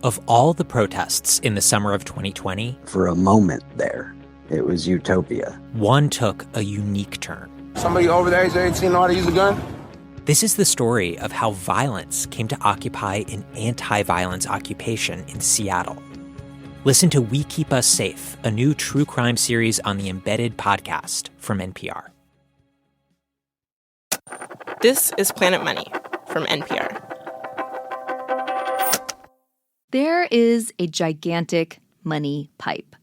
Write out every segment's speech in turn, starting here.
Of all the protests in the summer of 2020, for a moment there, it was utopia. one took a unique turn. Somebody over there, age 18 know how to use a gun? This is the story of how violence came to occupy an anti-violence occupation in Seattle. Listen to We Keep Us Safe, a new true crime series on the Embedded podcast from NPR. This is Planet Money from NPR. There is a gigantic money pipe.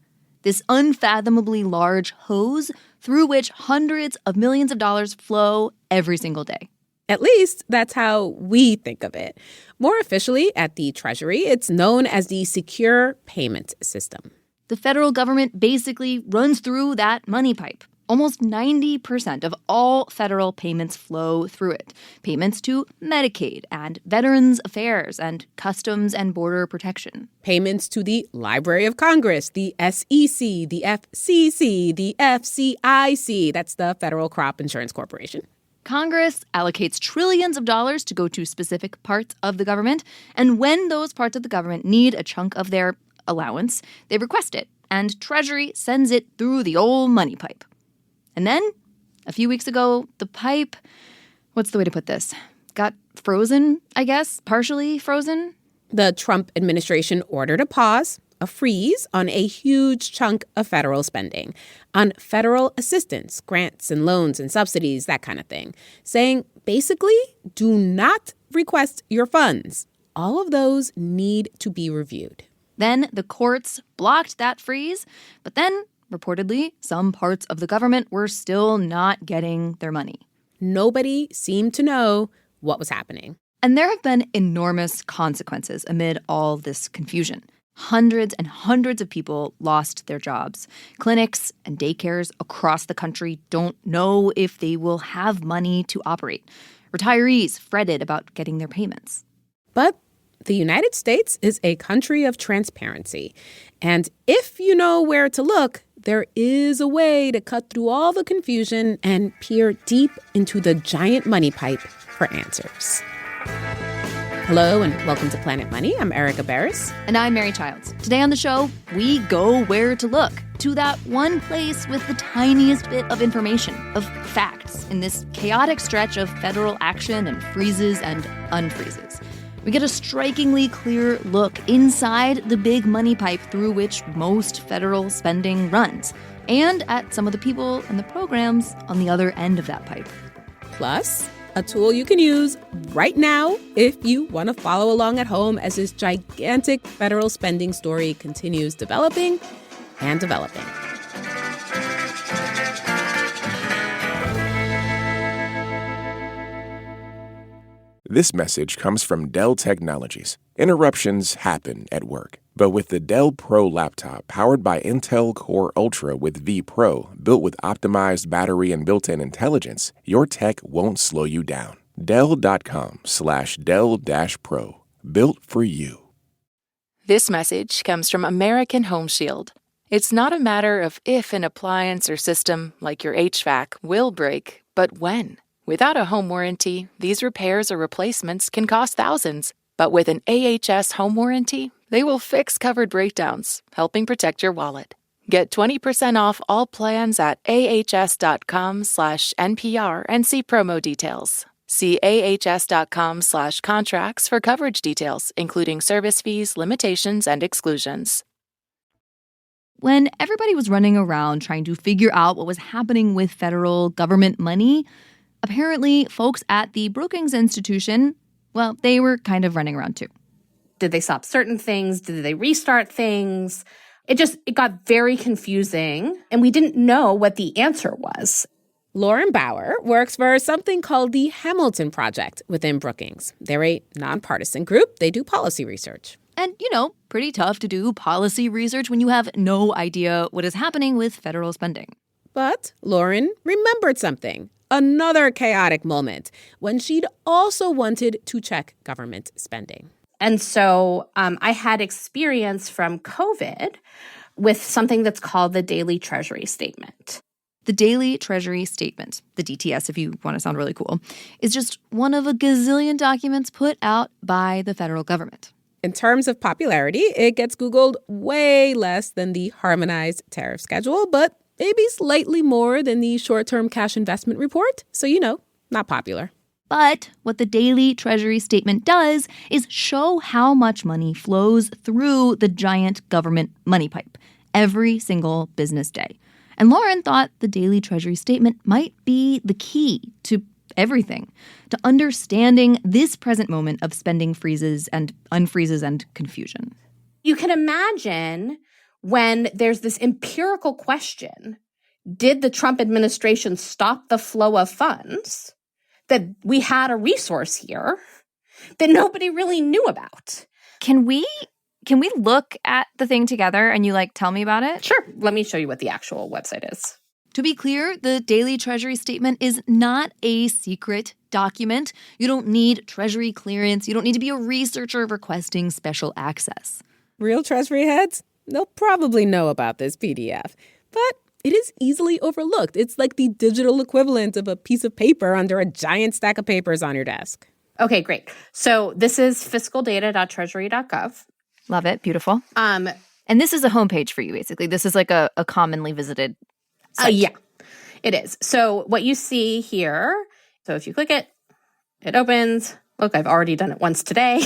This unfathomably large hose through which hundreds of millions of dollars flow every single day. At least that's how we think of it. More officially, at the Treasury, it's known as the Secure Payment System. The federal government basically runs through that money pipe. Almost 90% of all federal payments flow through it. Payments to Medicaid and Veterans Affairs and Customs and Border Protection. Payments to the Library of Congress, the SEC, the FCC, the FCIC. That's the Federal Crop Insurance Corporation. Congress allocates trillions of dollars to go to specific parts of the government. And when those parts of the government need a chunk of their allowance, they request it. And Treasury sends it through the old money pipe. And then, a few weeks ago, the pipe, what's the way to put this? Got frozen, I guess, partially frozen. The Trump administration ordered a pause, a freeze on a huge chunk of federal spending, on federal assistance, grants and loans and subsidies, that kind of thing, saying basically, do not request your funds. All of those need to be reviewed. Then the courts blocked that freeze, but then reportedly, some parts of the government were still not getting their money. Nobody seemed to know what was happening. And there have been enormous consequences amid all this confusion. Hundreds and hundreds of people lost their jobs. Clinics and daycares across the country don't know if they will have money to operate. Retirees fretted about getting their payments. But the United States is a country of transparency. And if you know where to look, there is a way to cut through all the confusion and peer deep into the giant money pipe for answers. Hello and welcome to Planet Money. I'm Erica Barris. And I'm Mary Childs. Today on the show, we go where to look, to that one place with the tiniest bit of information, of facts, in this chaotic stretch of federal action and freezes and unfreezes. We get a strikingly clear look inside the big money pipe through which most federal spending runs, and at some of the people and the programs on the other end of that pipe. Plus, a tool you can use right now if you want to follow along at home as this gigantic federal spending story continues developing and developing. This message comes from Dell Technologies. Interruptions happen at work. But with the Dell Pro laptop powered by Intel Core Ultra with V Pro, built with optimized battery and built-in intelligence, your tech won't slow you down. Dell.com/Dell-Pro. Built for you. This message comes from American Home Shield. It's not a matter of if an appliance or system, like your HVAC, will break, but when. Without a home warranty, these repairs or replacements can cost thousands. But with an AHS home warranty, they will fix covered breakdowns, helping protect your wallet. Get 20% off all plans at ahs.com/NPR and see promo details. See ahs.com/contracts for coverage details, including service fees, limitations, and exclusions. When everybody was running around trying to figure out what was happening with federal government money, apparently folks at the Brookings Institution, well, they were kind of running around too. Did they stop certain things? Did they restart things? It got very confusing, and we didn't know what the answer was. Lauren Bauer works for something called the Hamilton Project within Brookings. They're a nonpartisan group. They do policy research. And, pretty tough to do policy research when you have no idea what is happening with federal spending. But Lauren remembered something. Another chaotic moment when she'd also wanted to check government spending. And so I had experience from COVID with something that's called the Daily Treasury Statement. The Daily Treasury Statement, the DTS if you want to sound really cool, is just one of a gazillion documents put out by the federal government. In terms of popularity, it gets Googled way less than the harmonized tariff schedule, but maybe slightly more than the short-term cash investment report. So, not popular. But what the daily Treasury statement does is show how much money flows through the giant government money pipe every single business day. And Lauren thought the daily Treasury statement might be the key to everything, to understanding this present moment of spending freezes and unfreezes and confusion. You can imagine when there's this empirical question, did the Trump administration stop the flow of funds? That we had a resource here that nobody really knew about. Can we look at the thing together and you tell me about it? Sure. Let me show you what the actual website is. To be clear, the daily Treasury statement is not a secret document. You don't need Treasury clearance. You don't need to be a researcher requesting special access. Real Treasury heads? They'll probably know about this PDF. But it is easily overlooked. It's like the digital equivalent of a piece of paper under a giant stack of papers on your desk. Okay, great. So this is fiscaldata.treasury.gov. Love it. Beautiful. And this is a homepage for you, basically. This is like a commonly visited site. Yeah, it is. So what you see here, so if you click it, it opens. Look, I've already done it once today.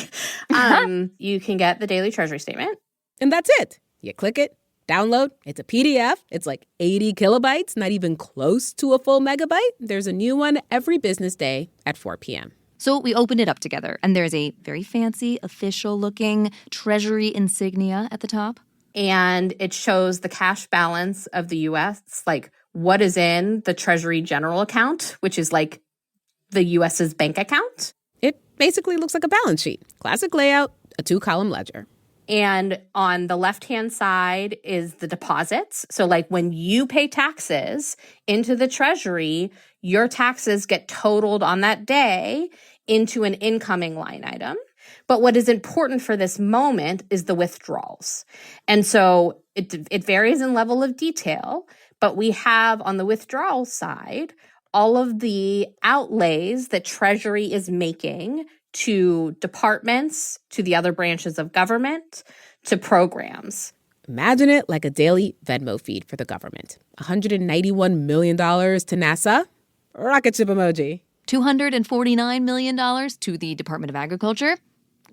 You can get the daily Treasury statement. And that's it. You click it. Download. It's a PDF. It's like 80 kilobytes, not even close to a full megabyte. There's a new one every business day at 4 p.m. So we opened it up together, and there's a very fancy, official-looking Treasury insignia at the top. And it shows the cash balance of the U.S., like what is in the Treasury General account, which is like the U.S.'s bank account. It basically looks like a balance sheet. Classic layout, a 2-column ledger. And on the left-hand side is the deposits. So like when you pay taxes into the Treasury, your taxes get totaled on that day into an incoming line item. But what is important for this moment is the withdrawals. And so it varies in level of detail, but we have on the withdrawal side all of the outlays that Treasury is making to departments, to the other branches of government, to programs. Imagine it like a daily Venmo feed for the government. $191 million to NASA. Rocket ship emoji. $249 million to the Department of Agriculture.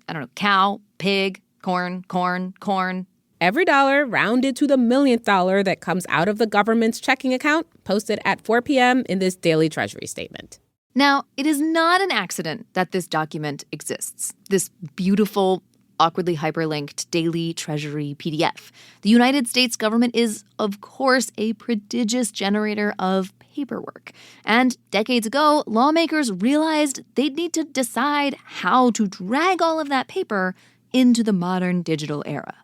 I don't know, cow, pig, corn. Every dollar rounded to the millionth dollar that comes out of the government's checking account, posted at 4 p.m. in this daily Treasury statement. Now, it is not an accident that this document exists, this beautiful, awkwardly hyperlinked daily Treasury PDF. The United States government is, of course, a prodigious generator of paperwork. And decades ago, lawmakers realized they'd need to decide how to drag all of that paper into the modern digital era.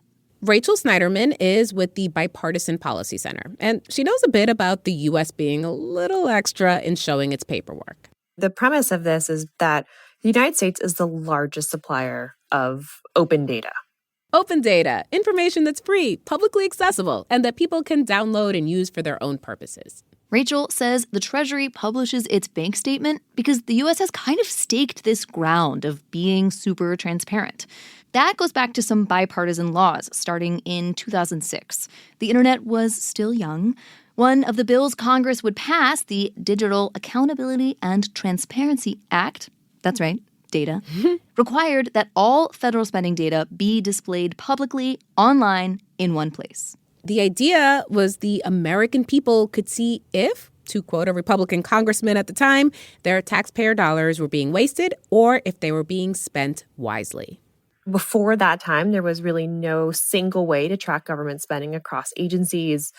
Rachel Snyderman is with the Bipartisan Policy Center, and she knows a bit about the U.S. being a little extra in showing its paperwork. The premise of this is that the United States is the largest supplier of open data. Open data, information that's free, publicly accessible, and that people can download and use for their own purposes. Rachel says the Treasury publishes its bank statement because the U.S. has kind of staked this ground of being super transparent. That goes back to some bipartisan laws starting in 2006. The internet was still young. One of the bills Congress would pass, the Digital Accountability and Transparency Act, that's right, data, required that all federal spending data be displayed publicly online in one place. The idea was the American people could see if, to quote a Republican congressman at the time, their taxpayer dollars were being wasted or if they were being spent wisely. Before that time, there was really no single way to track government spending across agencies,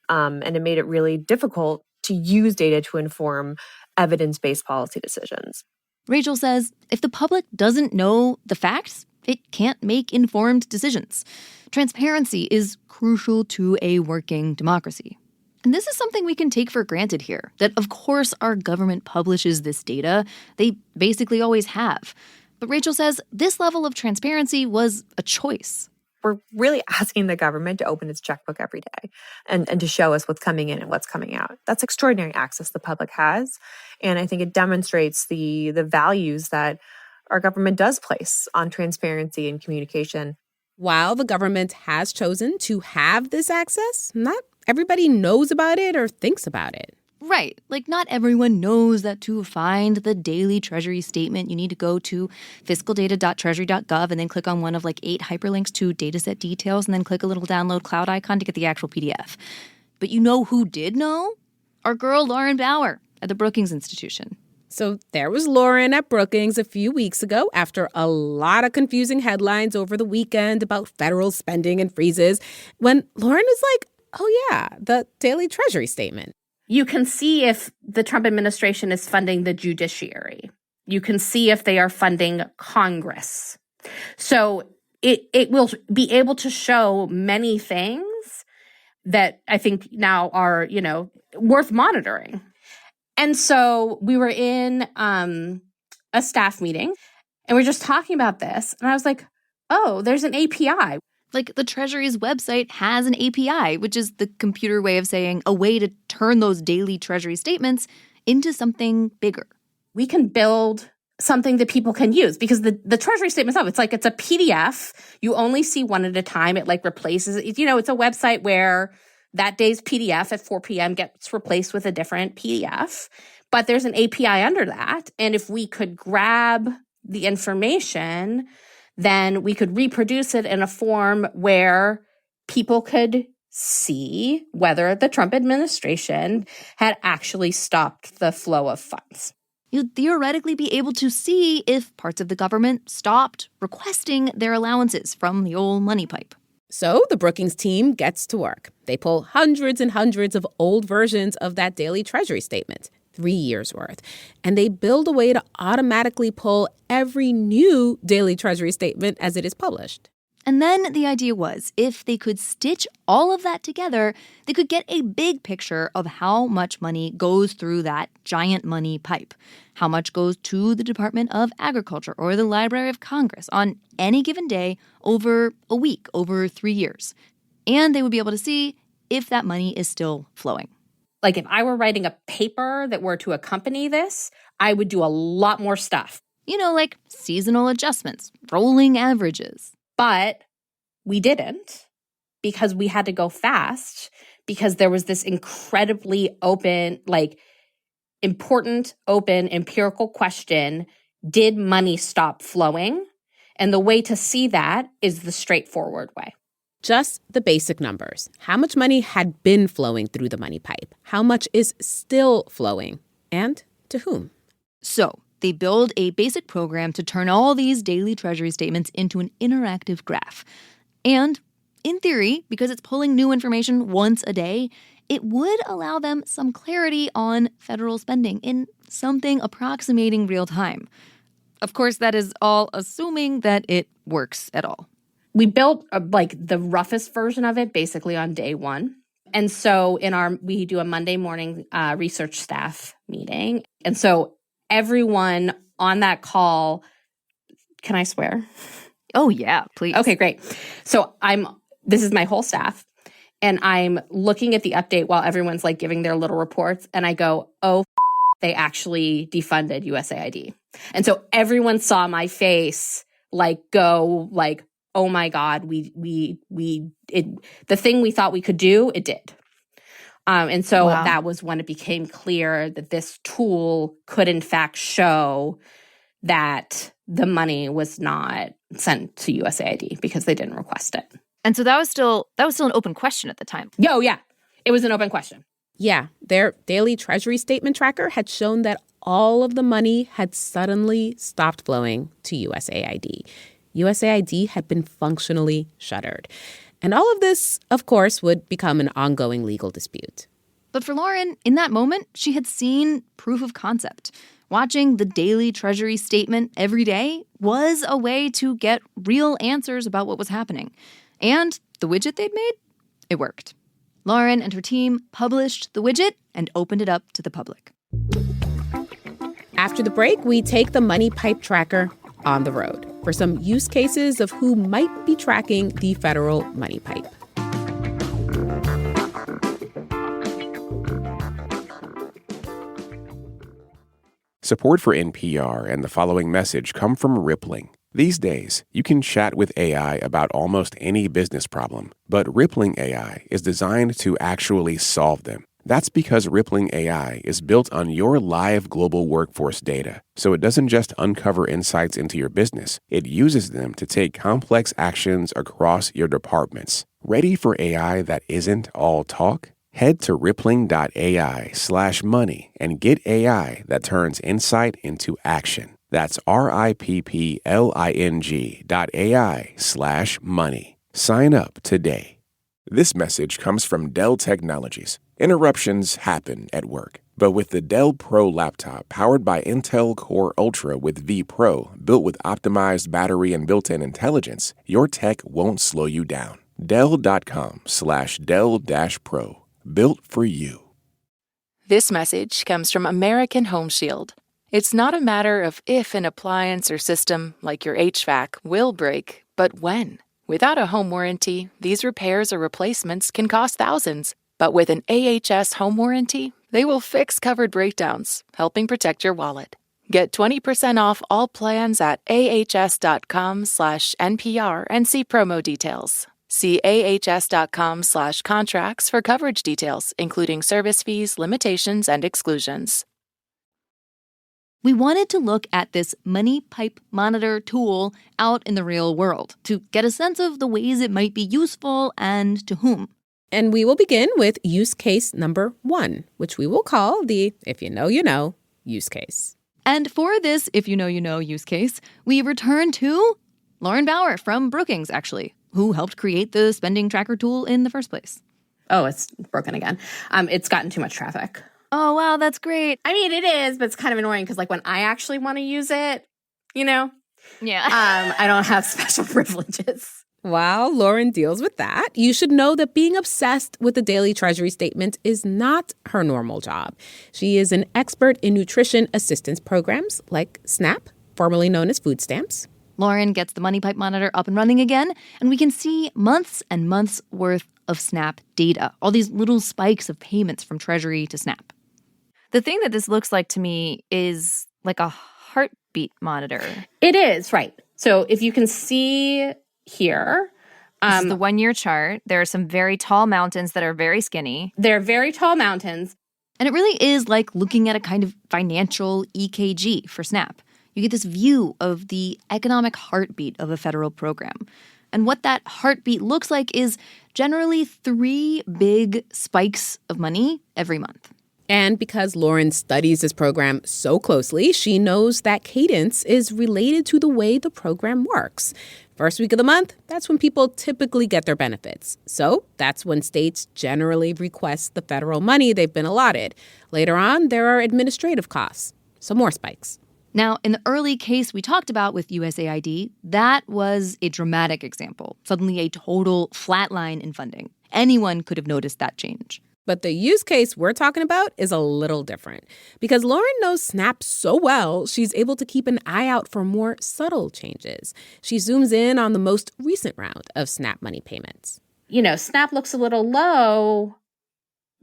and it made it really difficult to use data to inform evidence-based policy decisions. Rachel says if the public doesn't know the facts, it can't make informed decisions. Transparency is crucial to a working democracy. And this is something we can take for granted here, that of course our government publishes this data. They basically always have. But Rachel says this level of transparency was a choice. We're really asking the government to open its checkbook every day and to show us what's coming in and what's coming out. That's extraordinary access the public has. And I think it demonstrates the values that our government does place on transparency and communication. While the government has chosen to have this access, not everybody knows about it or thinks about it. Right. Like, not everyone knows that to find the daily Treasury statement, you need to go to fiscaldata.treasury.gov and then click on one of 8 hyperlinks to dataset details and then click a little download cloud icon to get the actual PDF. But you know who did know? Our girl Lauren Bauer at the Brookings Institution. So there was Lauren at Brookings a few weeks ago after a lot of confusing headlines over the weekend about federal spending and freezes, when Lauren was like, oh yeah, the daily Treasury statement. You can see if the Trump administration is funding the judiciary. You can see if they are funding Congress. So it will be able to show many things that I think now are, worth monitoring. And so we were in a staff meeting and we're just talking about this. And I was like, oh, there's an API. Like, the Treasury's website has an API, which is the computer way of saying a way to turn those daily Treasury statements into something bigger. We can build something that people can use because the Treasury statement itself, it's a PDF. You only see one at a time. It replaces it. It's a website where that day's PDF at 4 p.m. gets replaced with a different PDF. But there's an API under that. And if we could grab the information, then we could reproduce it in a form where people could see whether the Trump administration had actually stopped the flow of funds. You'd theoretically be able to see if parts of the government stopped requesting their allowances from the old money pipe. So the Brookings team gets to work. They pull hundreds and hundreds of old versions of that daily Treasury statement, 3 years worth. And they build a way to automatically pull every new daily Treasury statement as it is published. And then the idea was, if they could stitch all of that together, they could get a big picture of how much money goes through that giant money pipe, how much goes to the Department of Agriculture or the Library of Congress on any given day over a week, over 3 years. And they would be able to see if that money is still flowing. Like, if I were writing a paper that were to accompany this, I would do a lot more stuff. Like seasonal adjustments, rolling averages. But we didn't, because we had to go fast, because there was this incredibly open, important, open, empirical question: did money stop flowing? And the way to see that is the straightforward way. Just the basic numbers. How much money had been flowing through the money pipe? How much is still flowing? And to whom? So they build a basic program to turn all these daily Treasury statements into an interactive graph. And in theory, because it's pulling new information once a day, it would allow them some clarity on federal spending in something approximating real time. Of course, that is all assuming that it works at all. We built the roughest version of it basically on day one. And so we do a Monday morning research staff meeting. And so everyone on that call, can I swear? Oh, yeah, please. Okay, great. So this is my whole staff, and I'm looking at the update while everyone's giving their little reports, and I go, they actually defunded USAID. And so everyone saw my face go oh my God, the thing we thought we could do, it did. And so That was when it became clear that this tool could in fact show that the money was not sent to USAID because they didn't request it. And so that was still an open question at the time. Oh, yeah. It was an open question. Yeah, their daily Treasury statement tracker had shown that all of the money had suddenly stopped flowing to USAID. USAID had been functionally shuttered. And all of this, of course, would become an ongoing legal dispute. But for Lauren, in that moment, she had seen proof of concept. Watching the daily Treasury statement every day was a way to get real answers about what was happening. And the widget they'd made, it worked. Lauren and her team published the widget and opened it up to the public. After the break, we take the money pipe tracker on the road for some use cases of who might be tracking the federal money pipe. Support for NPR and the following message come from Rippling. These days, you can chat with AI about almost any business problem, but Rippling AI is designed to actually solve them. That's because Rippling AI is built on your live global workforce data, so it doesn't just uncover insights into your business, it uses them to take complex actions across your departments. Ready for AI that isn't all talk? Head to rippling.ai/money and get AI that turns insight into action. That's rippling.ai/money. Sign up today. This message comes from Dell Technologies. Interruptions happen at work, but with the Dell Pro laptop powered by Intel Core Ultra with V Pro, built with optimized battery and built-in intelligence, your tech won't slow you down. Dell.com/Dell-Pro. Built for you. This message comes from American Home Shield. It's not a matter of if an appliance or system, like your HVAC, will break, but when. Without a home warranty, these repairs or replacements can cost thousands. But with an AHS home warranty, they will fix covered breakdowns, helping protect your wallet. Get 20% off all plans at ahs.com/NPR and see promo details. See ahs.com/contracts for coverage details, including service fees, limitations, and exclusions. We wanted to look at this money pipe monitor tool out in the real world to get a sense of the ways it might be useful and to whom. And we will begin with use case number 1, which we will call the if you know, you know use case. And for this if you know use case, we return to Lauren Bauer from Brookings, actually, who helped create the spending tracker tool in the first place. Oh, it's broken again. It's gotten too much traffic. Oh, wow, that's great. I mean, it is, but it's kind of annoying because, like, when I actually want to use it, you know? Yeah. I don't have special privileges. While Lauren deals with that, you should know that being obsessed with the daily Treasury statement is not her normal job. She is an expert in nutrition assistance programs like SNAP, formerly known as food stamps. Lauren gets the money pipe monitor up and running again, and we can see months and months worth of SNAP data, all these little spikes of payments from Treasury to SNAP. The thing that this looks like to me is like a heartbeat monitor. It is, right. So if you can see here. This is the 1-year chart. There are some very tall mountains that are very skinny. They're very tall mountains. And it really is like looking at a kind of financial EKG for SNAP. You get this view of the economic heartbeat of a federal program. And what that heartbeat looks like is generally 3 big spikes of money every month. And because Lauren studies this program so closely, she knows that cadence is related to the way the program works. First week of the month, that's when people typically get their benefits. So that's when states generally request the federal money they've been allotted. Later on, there are administrative costs, so more spikes. Now, in the early case we talked about with USAID, that was a dramatic example. Suddenly a total flatline in funding. Anyone could have noticed that change. But the use case we're talking about is a little different. Because Lauren knows SNAP so well, she's able to keep an eye out for more subtle changes. She zooms in on the most recent round of SNAP money payments. You know, SNAP looks a little low,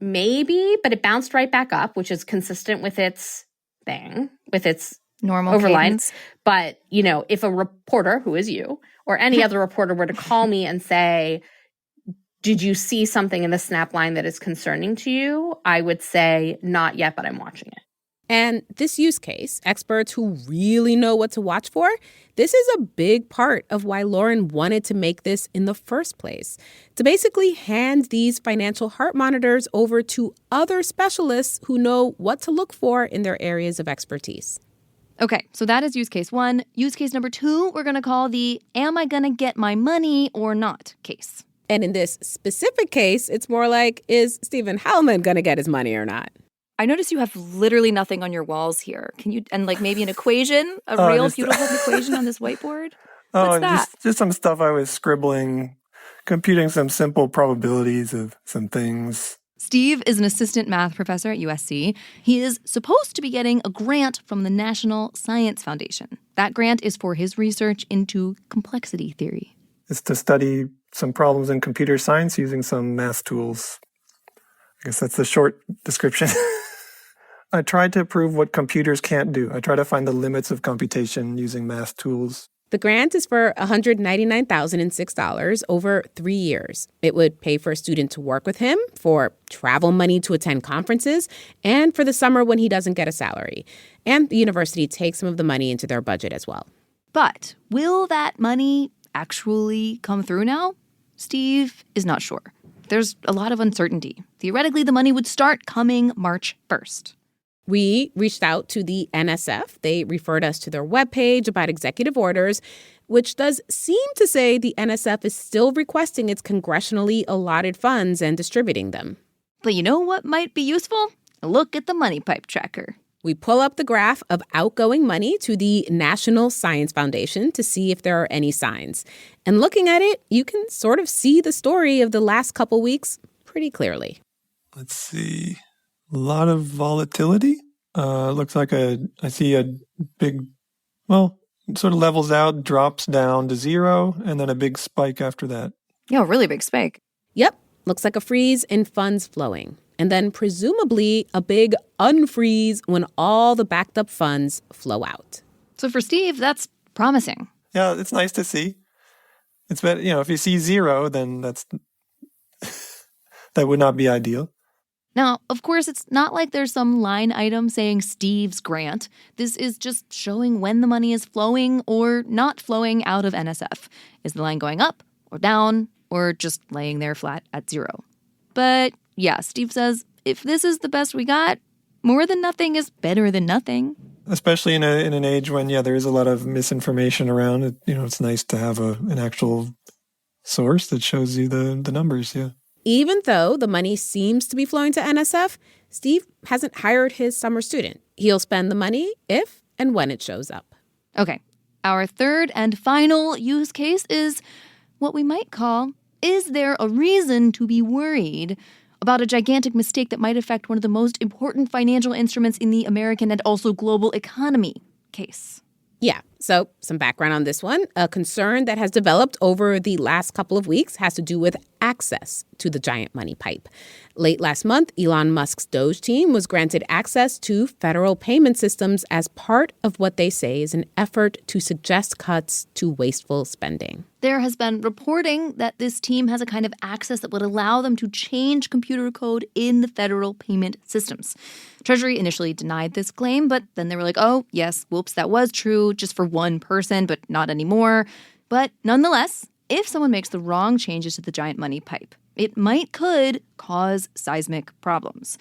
maybe, but it bounced right back up, which is consistent with its thing, with its normal overline. cadence. But, you know, if a reporter, who is you, or any other reporter were to call me and say, did you see something in the SNAP line that is concerning to you? I would say, not yet, but I'm watching it. And this use case, experts who really know what to watch for, this is a big part of why Lauren wanted to make this in the first place. To basically hand these financial heart monitors over to other specialists who know what to look for in their areas of expertise. Okay, so that is use case 1. Use case number 2, we're going to call the am I going to get my money or not case. And in this specific case, it's more like, is Stephen Hellman going to get his money or not? I notice you have literally nothing on your walls here. Can you, and like maybe an equation, a real beautiful equation on this whiteboard? What's that? Just some stuff I was scribbling, computing some simple probabilities of some things. Steve is an assistant math professor at USC. He is supposed to be getting a grant from the National Science Foundation. That grant is for his research into complexity theory. It's to study some problems in computer science using some math tools. I guess that's the short description. I tried to prove what computers can't do. I try to find the limits of computation using math tools. The grant is for $199,006 over 3 years. It would pay for a student to work with him, for travel money to attend conferences, and for the summer when he doesn't get a salary. And the university takes some of the money into their budget as well. But will that money actually come through now? Steve is not sure. There's a lot of uncertainty. Theoretically, the money would start coming March 1st. We reached out to the NSF. They referred us to their webpage about executive orders, which does seem to say the NSF is still requesting its congressionally allotted funds and distributing them. But you know what might be useful? A look at the money pipe tracker. We pull up the graph of outgoing money to the National Science Foundation to see if there are any signs. And looking at it, you can sort of see the story of the last couple weeks pretty clearly. Let's see. A lot of volatility. Looks like I see a big, it sort of levels out, drops down to zero, and then a big spike after that. Yeah, a really big spike. Yep. Looks like a freeze in funds flowing. And then presumably a big unfreeze when all the backed up funds flow out. So for Steve, that's promising. Yeah, it's nice to see. It's better, if you see zero, then that would not be ideal. Now, of course, it's not like there's some line item saying Steve's grant. This is just showing when the money is flowing or not flowing out of NSF. Is the line going up or down or just laying there flat at zero? But yeah, Steve says if this is the best we got, more than nothing is better than nothing. Especially in an age when, there is a lot of misinformation around. It's nice to have an actual source that shows you the numbers, yeah. Even though the money seems to be flowing to NSF, Steve hasn't hired his summer student. He'll spend the money if and when it shows up. Okay, our third and final use case is what we might call, is there a reason to be worried about a gigantic mistake that might affect one of the most important financial instruments in the American and also global economy case? Yeah, so some background on this one. A concern that has developed over the last couple of weeks has to do with access to the giant money pipe. Late last month, Elon Musk's Doge team was granted access to federal payment systems as part of what they say is an effort to suggest cuts to wasteful spending. There has been reporting that this team has a kind of access that would allow them to change computer code in the federal payment systems. Treasury initially denied this claim, but then they were like, oh, yes, whoops, that was true, just for one person, but not anymore. But nonetheless, if someone makes the wrong changes to the giant money pipe, it could cause seismic problems,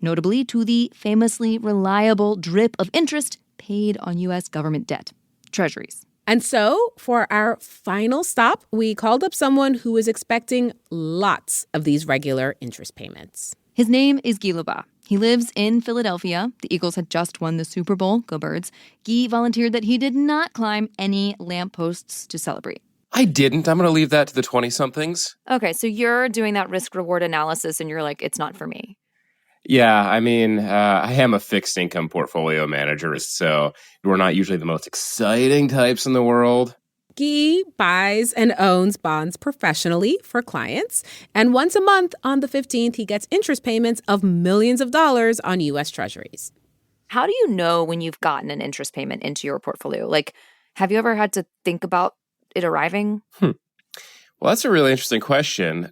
notably to the famously reliable drip of interest paid on U.S. government debt, treasuries. And so, for our final stop, we called up someone who was expecting lots of these regular interest payments. His name is Guy Luba. He lives in Philadelphia. The Eagles had just won the Super Bowl. Go Birds. Guy volunteered that he did not climb any lampposts to celebrate. I didn't. I'm going to leave that to the 20-somethings. Okay, so you're doing that risk-reward analysis and you're like, it's not for me. Yeah, I mean, I am a fixed income portfolio manager, so we're not usually the most exciting types in the world. Guy buys and owns bonds professionally for clients. And once a month on the 15th, he gets interest payments of millions of dollars on US Treasuries. How do you know when you've gotten an interest payment into your portfolio? Like, have you ever had to think about it arriving? Well, that's a really interesting question.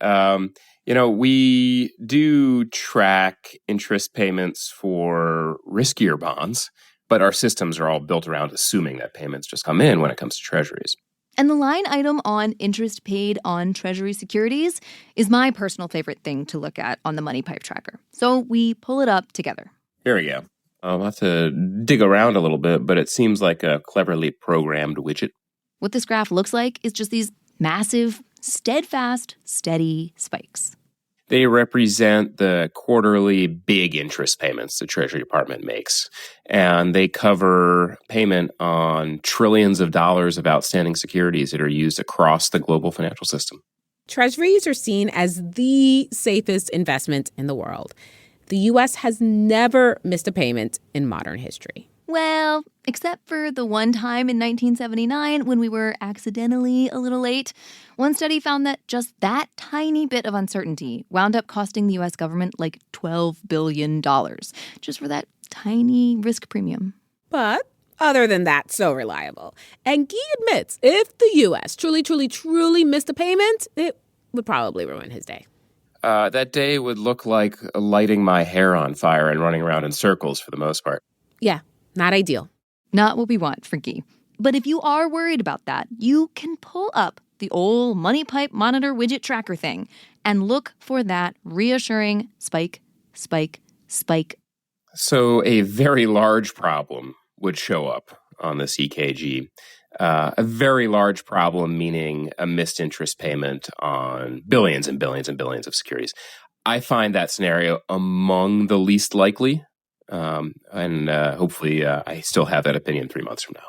We do track interest payments for riskier bonds, but our systems are all built around assuming that payments just come in when it comes to treasuries. And the line item on interest paid on Treasury securities is my personal favorite thing to look at on the Money Pipe Tracker. So we pull it up together. Here we go. I'll have to dig around a little bit, but it seems like a cleverly programmed widget. What this graph looks like is just these massive, steadfast, steady spikes. They represent the quarterly big interest payments the Treasury Department makes. And they cover payment on trillions of dollars of outstanding securities that are used across the global financial system. Treasuries are seen as the safest investment in the world. The U.S. has never missed a payment in modern history. Well, except for the one time in 1979 when we were accidentally a little late. One study found that just that tiny bit of uncertainty wound up costing the U.S. government like $12 billion, just for that tiny risk premium. But other than that, so reliable. And Guy admits if the U.S. truly missed a payment, it would probably ruin his day. That day would look like lighting my hair on fire and running around in circles for the most part. Yeah, not ideal. Not what we want for Guy. But if you are worried about that, you can pull up the old money pipe monitor widget tracker thing and look for that reassuring spike, spike, spike. So a very large problem would show up on this EKG. A very large problem, meaning a missed interest payment on billions and billions and billions of securities. I find that scenario among the least likely. And hopefully I still have that opinion 3 months from now.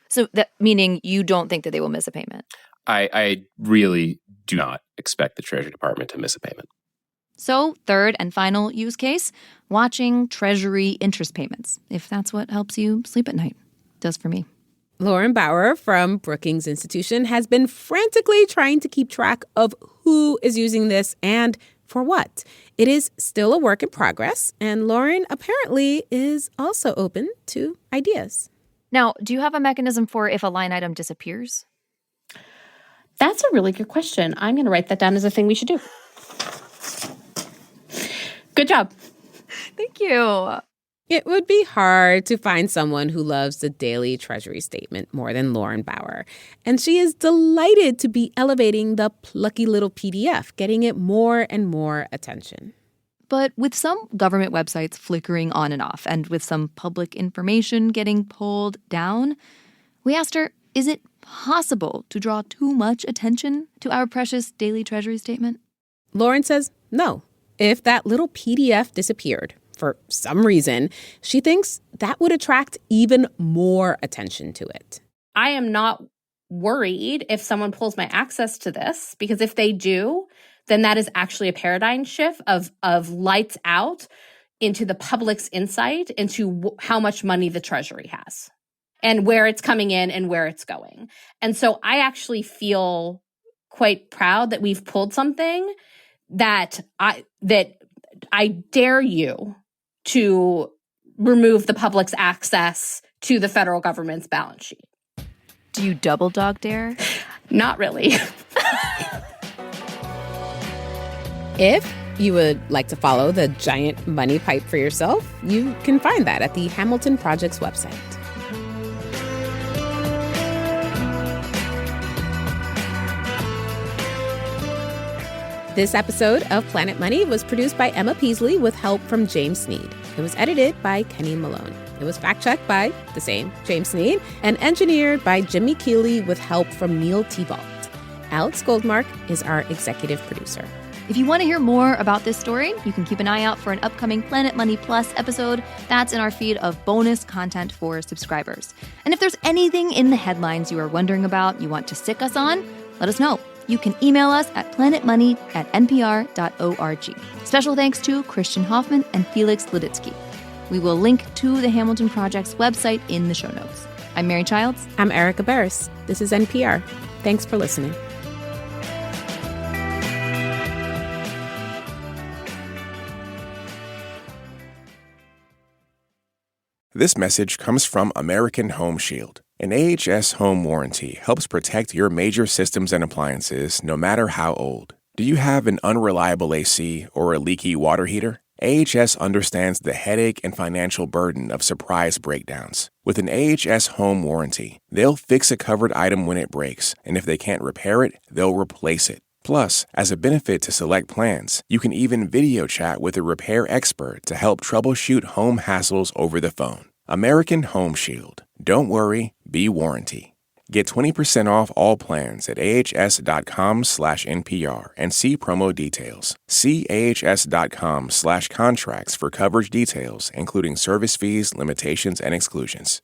So that meaning you don't think that they will miss a payment? I really do not expect the Treasury Department to miss a payment. So, third and final use case, watching Treasury interest payments, if that's what helps you sleep at night. Does for me. Lauren Bauer from Brookings Institution has been frantically trying to keep track of who is using this and for what. It is still a work in progress, and Lauren apparently is also open to ideas. Now, do you have a mechanism for if a line item disappears? That's a really good question. I'm going to write that down as a thing we should do. Good job. Thank you. It would be hard to find someone who loves the daily Treasury statement more than Lauren Bauer. And she is delighted to be elevating the plucky little PDF, getting it more and more attention. But with some government websites flickering on and off, and with some public information getting pulled down, we asked her, is it possible to draw too much attention to our precious daily Treasury statement? Lauren says no. If that little PDF disappeared, for some reason, she thinks that would attract even more attention to it. I am not worried if someone pulls my access to this, because if they do, then that is actually a paradigm shift of lights out into the public's insight into how much money the Treasury has and where it's coming in and where it's going. And so I actually feel quite proud that we've pulled something that I dare you to remove the public's access to the federal government's balance sheet. Do you double dog dare? Not really. If you would like to follow the giant money pipe for yourself, you can find that at the Hamilton Project's website. This episode of Planet Money was produced by Emma Peasley with help from James Sneed. It was edited by Kenny Malone. It was fact-checked by the same James Sneed and engineered by Jimmy Keeley with help from Neil Tebalt. Alex Goldmark is our executive producer. If you want to hear more about this story, you can keep an eye out for an upcoming Planet Money Plus episode. That's in our feed of bonus content for subscribers. And if there's anything in the headlines you are wondering about, you want to sick us on, let us know. You can email us at planetmoney@npr.org. Special thanks to Christian Hoffman and Felix Leditsky. We will link to the Hamilton Project's website in the show notes. I'm Mary Childs. I'm Erica Barris. This is NPR. Thanks for listening. This message comes from American Home Shield. An AHS home warranty helps protect your major systems and appliances no matter how old. Do you have an unreliable AC or a leaky water heater? AHS understands the headache and financial burden of surprise breakdowns. With an AHS home warranty, they'll fix a covered item when it breaks, and if they can't repair it, they'll replace it. Plus, as a benefit to select plans, you can even video chat with a repair expert to help troubleshoot home hassles over the phone. American Home Shield. Don't worry, be warranty. Get 20% off all plans at ahs.com/NPR and see promo details. See ahs.com/contracts for coverage details, including service fees, limitations, and exclusions.